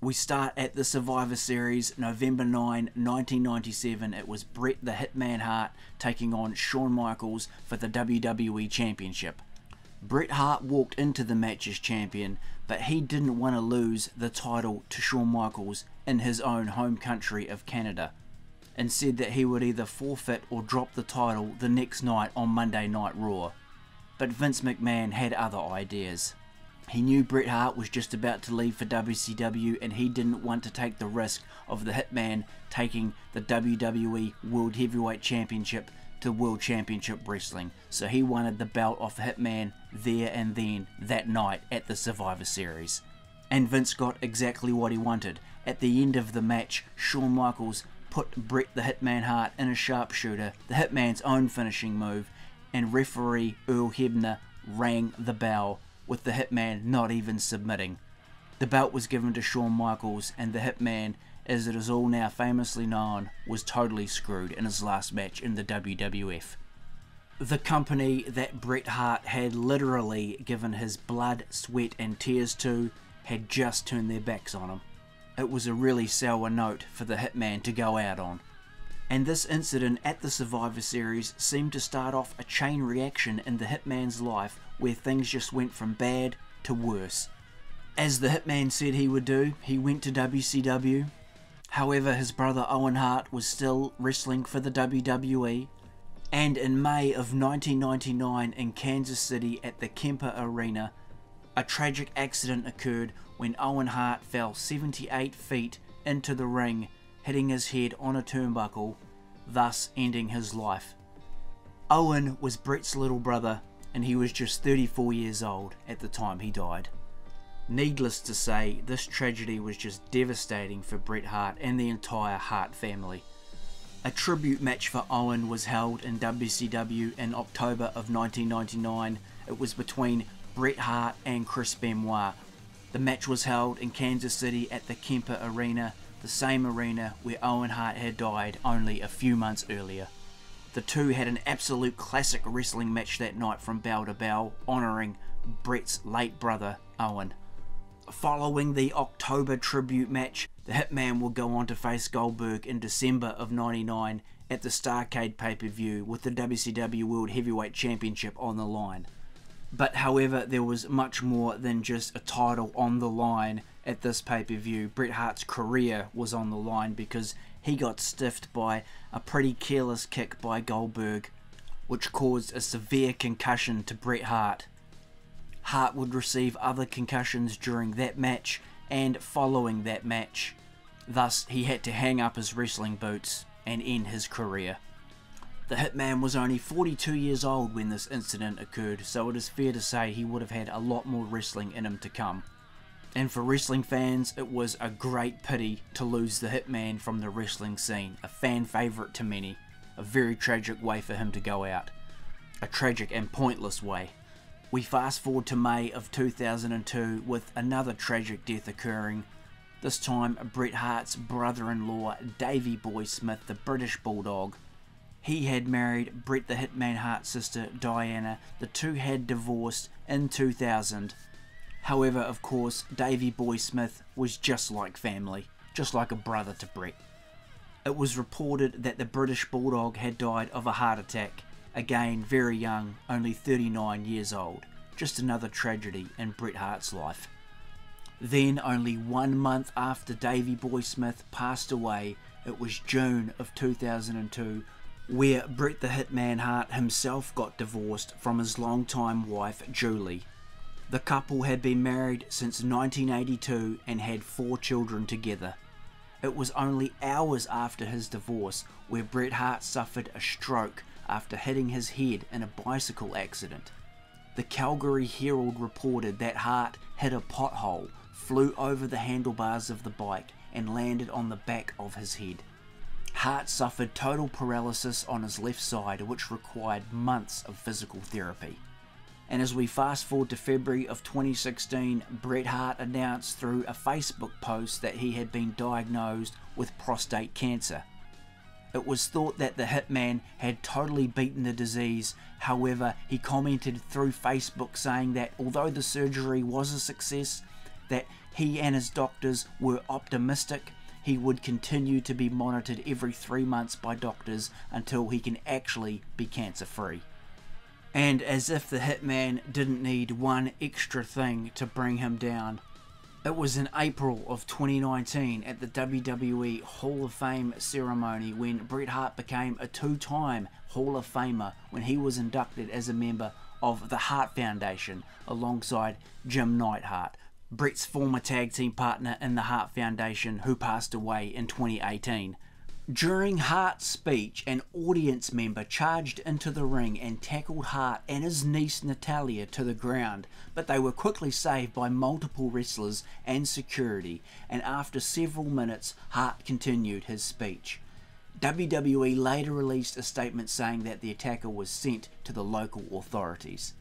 We start at the Survivor Series, November 9, 1997. It was Bret the Hitman Hart taking on Shawn Michaels for the WWE Championship. Bret Hart walked into the match as champion, but he didn't want to lose the title to Shawn Michaels in his own home country of Canada, and said that he would either forfeit or drop the title the next night on Monday Night Raw. But Vince McMahon had other ideas. He knew Bret Hart was just about to leave for WCW, and he didn't want to take the risk of the Hitman taking the WWE World Heavyweight Championship to World Championship Wrestling, so he wanted the belt off the Hitman there and then that night at the Survivor Series. And Vince got exactly what he wanted. At the end of the match, Shawn Michaels put Bret the Hitman Hart in a sharpshooter, the Hitman's own finishing move, and referee Earl Hebner rang the bell, with the Hitman not even submitting. The belt was given to Shawn Michaels, and the Hitman, as it is all now famously known, was totally screwed in his last match in the WWF. The company that Bret Hart had literally given his blood, sweat and tears to had just turned their backs on him. It was a really sour note for the Hitman to go out on. And this incident at the Survivor Series seemed to start off a chain reaction in the Hitman's life, where things just went from bad to worse. As the Hitman said he would do, he went to WCW. However, his brother Owen Hart was still wrestling for the WWE, and in May of 1999 in Kansas City at the Kemper Arena, a tragic accident occurred when Owen Hart fell 78 feet into the ring, hitting his head on a turnbuckle, thus ending his life. Owen was Bret's little brother, and he was just 34 years old at the time he died. Needless to say, this tragedy was just devastating for Bret Hart and the entire Hart family. A tribute match for Owen was held in WCW in October of 1999. It was between Bret Hart and Chris Benoit. The match was held in Kansas City at the Kemper Arena, the same arena where Owen Hart had died only a few months earlier. The two had an absolute classic wrestling match that night from bell to bell, honouring Bret's late brother, Owen. Following the October tribute match, the Hitman will go on to face Goldberg in December of '99 at the Starrcade pay-per-view with the WCW World Heavyweight Championship on the line. But however, there was much more than just a title on the line at this pay-per-view. Bret Hart's career was on the line because he got stiffed by a pretty careless kick by Goldberg, which caused a severe concussion to Bret Hart. Hart would receive other concussions during that match and following that match. Thus, he had to hang up his wrestling boots and end his career. The Hitman was only 42 years old when this incident occurred, so it is fair to say he would have had a lot more wrestling in him to come. And for wrestling fans, it was a great pity to lose the Hitman from the wrestling scene, a fan favourite to many, a very tragic way for him to go out. A tragic and pointless way. We fast forward to May of 2002 with another tragic death occurring. This time, Bret Hart's brother-in-law, Davey Boy Smith, the British Bulldog. He had married Bret the Hitman Hart's sister, Diana. The two had divorced in 2000. However, of course, Davey Boy Smith was just like family, just like a brother to Bret. It was reported that the British Bulldog had died of a heart attack. Again, very young, only 39 years old. Just another tragedy in Bret Hart's life. Then, only 1 month after Davey Boy Smith passed away, it was June of 2002, where Bret the Hitman Hart himself got divorced from his longtime wife, Julie. The couple had been married since 1982 and had 4 children together. It was only hours after his divorce where Bret Hart suffered a stroke after hitting his head in a bicycle accident. The Calgary Herald reported that Hart hit a pothole, flew over the handlebars of the bike and landed on the back of his head. Hart suffered total paralysis on his left side, which required months of physical therapy. And as we fast forward to February of 2016, Bret Hart announced through a Facebook post that he had been diagnosed with prostate cancer. It was thought that the Hitman had totally beaten the disease. However, he commented through Facebook saying that although the surgery was a success, that he and his doctors were optimistic he would continue to be monitored every 3 months by doctors until he can actually be cancer free. And as if the Hitman didn't need one extra thing to bring him down, it was in April of 2019 at the WWE Hall of Fame ceremony when Bret Hart became a 2-time Hall of Famer when he was inducted as a member of the Hart Foundation alongside Jim Neidhart, Bret's former tag team partner in the Hart Foundation, who passed away in 2018. During Hart's speech, an audience member charged into the ring and tackled Hart and his niece Natalya to the ground, but they were quickly saved by multiple wrestlers and security, and after several minutes, Hart continued his speech. WWE later released a statement saying that the attacker was sent to the local authorities.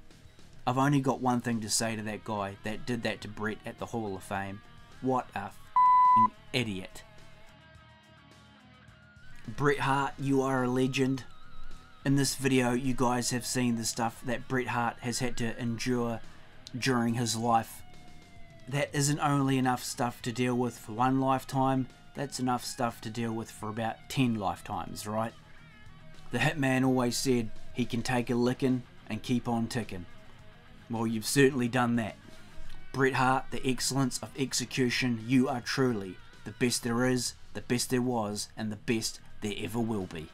I've only got one thing to say to that guy that did that to Bret at the Hall of Fame. What a f***ing idiot. Bret Hart, you are a legend. In this video, you guys have seen the stuff that Bret Hart has had to endure during his life. That isn't only enough stuff to deal with for one lifetime, that's enough stuff to deal with for about 10 lifetimes, right? The Hitman always said he can take a licking and keep on ticking. Well, you've certainly done that. Bret Hart, the excellence of execution, you are truly the best there is, the best there was, and the best there ever will be.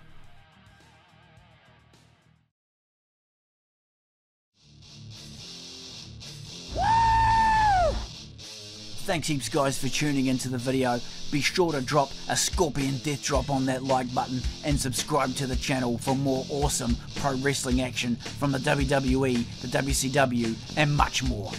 Thanks heaps guys for tuning into the video. Be sure to drop a scorpion death drop on that like button and subscribe to the channel for more awesome pro wrestling action from the WWE, the WCW and much more.